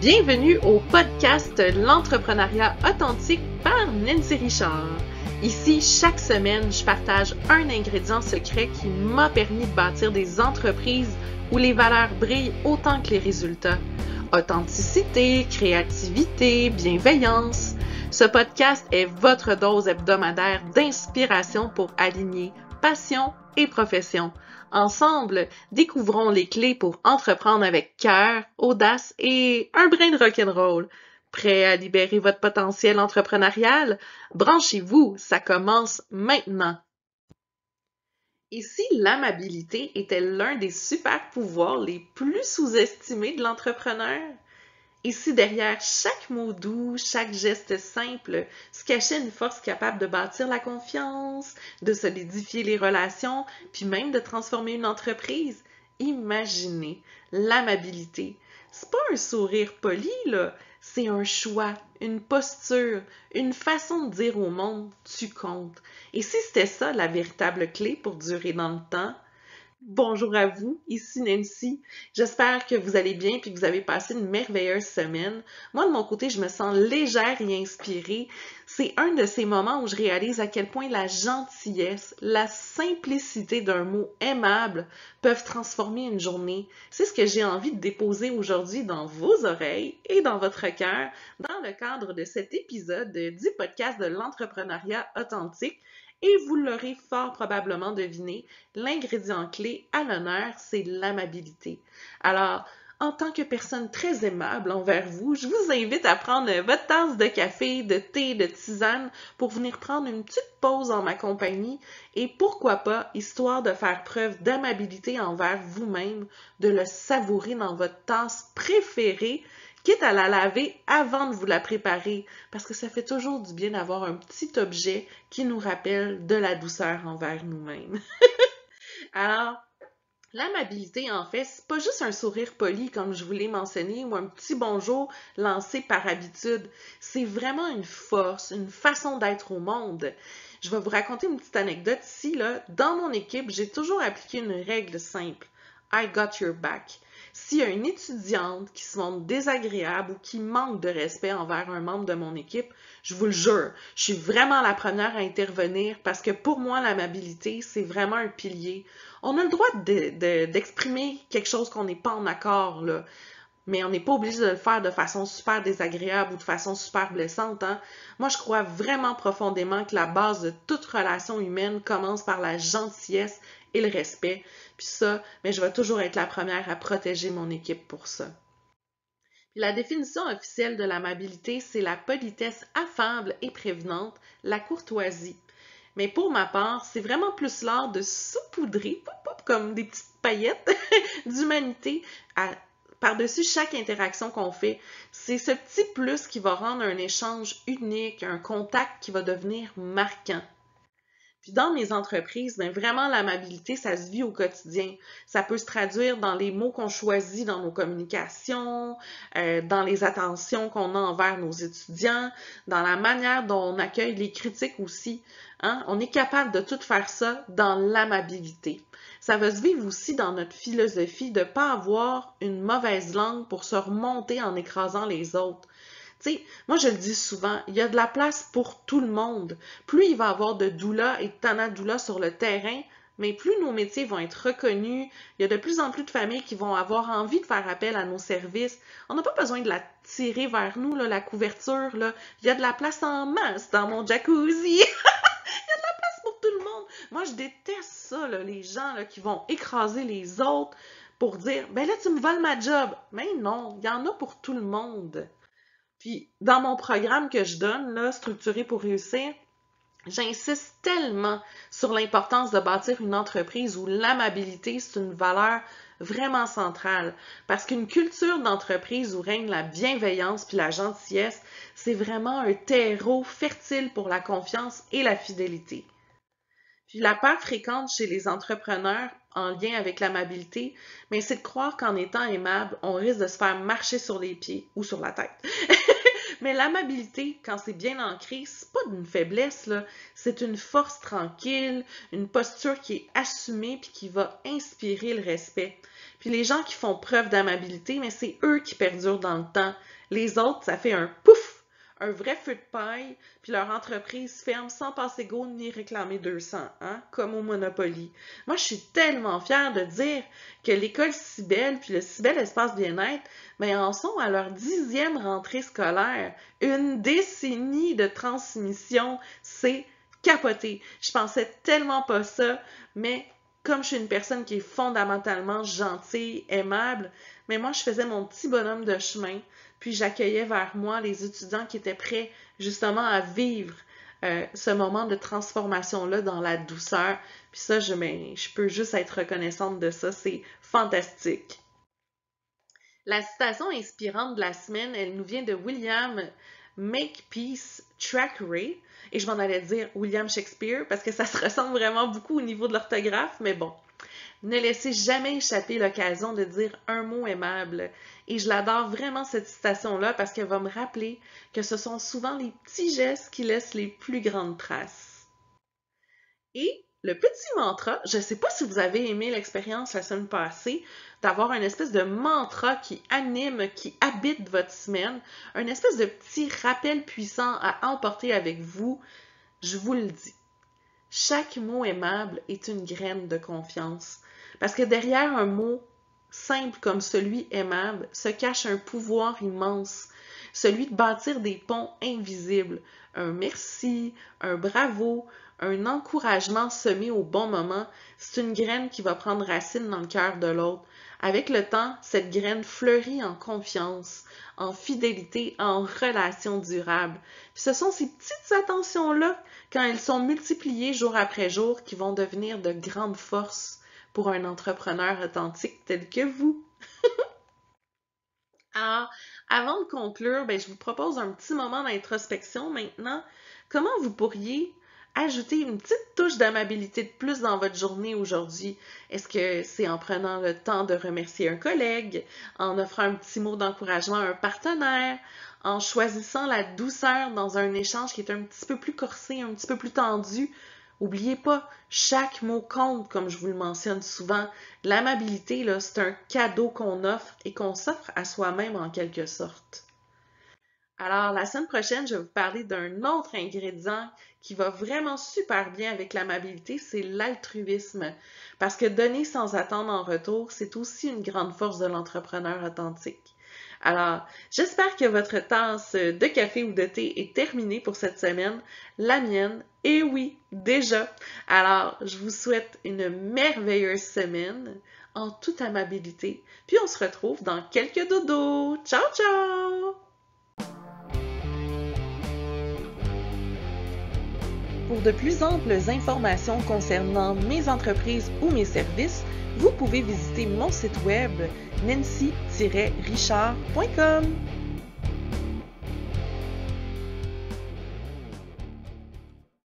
Bienvenue au podcast L'entrepreneuriat authentique par Nancy Richard. Ici, chaque semaine, je partage un ingrédient secret qui m'a permis de bâtir des entreprises où les valeurs brillent autant que les résultats. Authenticité, créativité, bienveillance. Ce podcast est votre dose hebdomadaire d'inspiration pour aligner passion et profession. Ensemble, découvrons les clés pour entreprendre avec cœur, audace et un brin de rock'n'roll. Prêt à libérer votre potentiel entrepreneurial? Branchez-vous, ça commence maintenant! Et si l'amabilité était l'un des super pouvoirs les plus sous-estimés de l'entrepreneur? Et si derrière chaque mot doux, chaque geste simple, se cachait une force capable de bâtir la confiance, de solidifier les relations, puis même de transformer une entreprise? Imaginez l'amabilité. C'est pas un sourire poli, là. C'est un choix, une posture, une façon de dire au monde « tu comptes ». Et si c'était ça la véritable clé pour durer dans le temps? Bonjour à vous, ici Nancy. J'espère que vous allez bien et que vous avez passé une merveilleuse semaine. Moi, de mon côté, je me sens légère et inspirée. C'est un de ces moments où je réalise à quel point la gentillesse, la simplicité d'un mot aimable peuvent transformer une journée. C'est ce que j'ai envie de déposer aujourd'hui dans vos oreilles et dans votre cœur dans le cadre de cet épisode du podcast de l'entrepreneuriat authentique. Et vous l'aurez fort probablement deviné, l'ingrédient clé à l'honneur, c'est l'amabilité. Alors, en tant que personne très aimable envers vous, je vous invite à prendre votre tasse de café, de thé, de tisane pour venir prendre une petite pause en ma compagnie et pourquoi pas, histoire de faire preuve d'amabilité envers vous-même, de le savourer dans votre tasse préférée, quitte à la laver avant de vous la préparer, parce que ça fait toujours du bien d'avoir un petit objet qui nous rappelle de la douceur envers nous-mêmes. Alors, l'amabilité, en fait, c'est pas juste un sourire poli, comme je vous l'ai mentionné, ou un petit bonjour lancé par habitude. C'est vraiment une force, une façon d'être au monde. Je vais vous raconter une petite anecdote ici, là. Dans mon équipe, j'ai toujours appliqué une règle simple. I got your back. S'il y a une étudiante qui se montre désagréable ou qui manque de respect envers un membre de mon équipe, je vous le jure, je suis vraiment la première à intervenir parce que pour moi, l'amabilité, c'est vraiment un pilier. On a le droit d'exprimer quelque chose qu'on n'est pas en accord, là. Mais on n'est pas obligé de le faire de façon super désagréable ou de façon super blessante, hein? Moi, je crois vraiment profondément que la base de toute relation humaine commence par la gentillesse et le respect. Puis ça, mais je vais toujours être la première à protéger mon équipe pour ça. Puis la définition officielle de l'amabilité, c'est la politesse affable et prévenante, la courtoisie. Mais pour ma part, c'est vraiment plus l'art de saupoudrer, comme des petites paillettes d'humanité par-dessus chaque interaction qu'on fait. C'est ce petit plus qui va rendre un échange unique, un contact qui va devenir marquant. Puis dans mes entreprises, bien vraiment l'amabilité, ça se vit au quotidien. Ça peut se traduire dans les mots qu'on choisit dans nos communications, dans les attentions qu'on a envers nos étudiants, dans la manière dont on accueille les critiques aussi. Hein? On est capable de tout faire ça dans l'amabilité. Ça va se vivre aussi dans notre philosophie de ne pas avoir une mauvaise langue pour se remonter en écrasant les autres. Tu sais, moi je le dis souvent, il y a de la place pour tout le monde. Plus il va y avoir de doula et de tanadoula sur le terrain, mais plus nos métiers vont être reconnus, il y a de plus en plus de familles qui vont avoir envie de faire appel à nos services. On n'a pas besoin de la tirer vers nous, là, la couverture. Là. Il y a de la place en masse dans mon jacuzzi. Il y a de la place pour tout le monde. Moi, je déteste ça, là, les gens là, qui vont écraser les autres pour dire « Ben là, tu me voles ma job. » Mais non, il y en a pour tout le monde. Puis, dans mon programme que je donne, là, Structuré pour réussir, j'insiste tellement sur l'importance de bâtir une entreprise où l'amabilité, c'est une valeur vraiment centrale. Parce qu'une culture d'entreprise où règne la bienveillance puis la gentillesse, c'est vraiment un terreau fertile pour la confiance et la fidélité. Puis la peur fréquente chez les entrepreneurs en lien avec l'amabilité, mais c'est de croire qu'en étant aimable, on risque de se faire marcher sur les pieds ou sur la tête. Mais l'amabilité, quand c'est bien ancré, c'est pas d'une faiblesse, là. C'est une force tranquille, une posture qui est assumée puis qui va inspirer le respect. Puis les gens qui font preuve d'amabilité, mais c'est eux qui perdurent dans le temps. Les autres, ça fait un pouf, un vrai feu de paille, puis leur entreprise ferme sans passer go ni réclamer 200, hein, comme au Monopoly. Moi, je suis tellement fière de dire que l'école Cybelle puis le Cybelle Espace Bien-être, ben, en sont à leur 10e rentrée scolaire. Une décennie de transmission, c'est capoté. Je pensais tellement pas ça, mais comme je suis une personne qui est fondamentalement gentille, aimable, mais moi, je faisais mon petit bonhomme de chemin, puis j'accueillais vers moi les étudiants qui étaient prêts justement à vivre ce moment de transformation-là dans la douceur. Puis ça, je peux juste être reconnaissante de ça. C'est fantastique. La citation inspirante de la semaine, elle nous vient de William Makepeace Thackeray. Et je m'en allais dire William Shakespeare parce que ça se ressemble vraiment beaucoup au niveau de l'orthographe, mais bon. Ne laissez jamais échapper l'occasion de dire un mot aimable. Et je l'adore vraiment cette citation-là parce qu'elle va me rappeler que ce sont souvent les petits gestes qui laissent les plus grandes traces. Et le petit mantra, je ne sais pas si vous avez aimé l'expérience la semaine passée, d'avoir une espèce de mantra qui anime, qui habite votre semaine, un espèce de petit rappel puissant à emporter avec vous, je vous le dis. Chaque mot aimable est une graine de confiance. Parce que derrière un mot simple comme celui aimable se cache un pouvoir immense, celui de bâtir des ponts invisibles, un merci, un bravo, un encouragement semé au bon moment, c'est une graine qui va prendre racine dans le cœur de l'autre. Avec le temps, cette graine fleurit en confiance, en fidélité, en relation durable. Puis ce sont ces petites attentions-là, quand elles sont multipliées jour après jour, qui vont devenir de grandes forces pour un entrepreneur authentique tel que vous. Alors, avant de conclure, je vous propose un petit moment d'introspection maintenant. Comment vous pourriez ajouter une petite touche d'amabilité de plus dans votre journée aujourd'hui? Est-ce que c'est en prenant le temps de remercier un collègue, en offrant un petit mot d'encouragement à un partenaire, en choisissant la douceur dans un échange qui est un petit peu plus corsé, un petit peu plus tendu? N'oubliez pas, chaque mot compte, comme je vous le mentionne souvent. L'amabilité, là, c'est un cadeau qu'on offre et qu'on s'offre à soi-même en quelque sorte. Alors, la semaine prochaine, je vais vous parler d'un autre ingrédient qui va vraiment super bien avec l'amabilité, c'est l'altruisme. Parce que donner sans attendre en retour, c'est aussi une grande force de l'entrepreneur authentique. Alors, j'espère que votre tasse de café ou de thé est terminée pour cette semaine. La mienne, et oui, déjà. Alors, je vous souhaite une merveilleuse semaine en toute amabilité. Puis on se retrouve dans quelques dodos. Ciao, ciao! Pour de plus amples informations concernant mes entreprises ou mes services, vous pouvez visiter mon site web nancy-richard.com.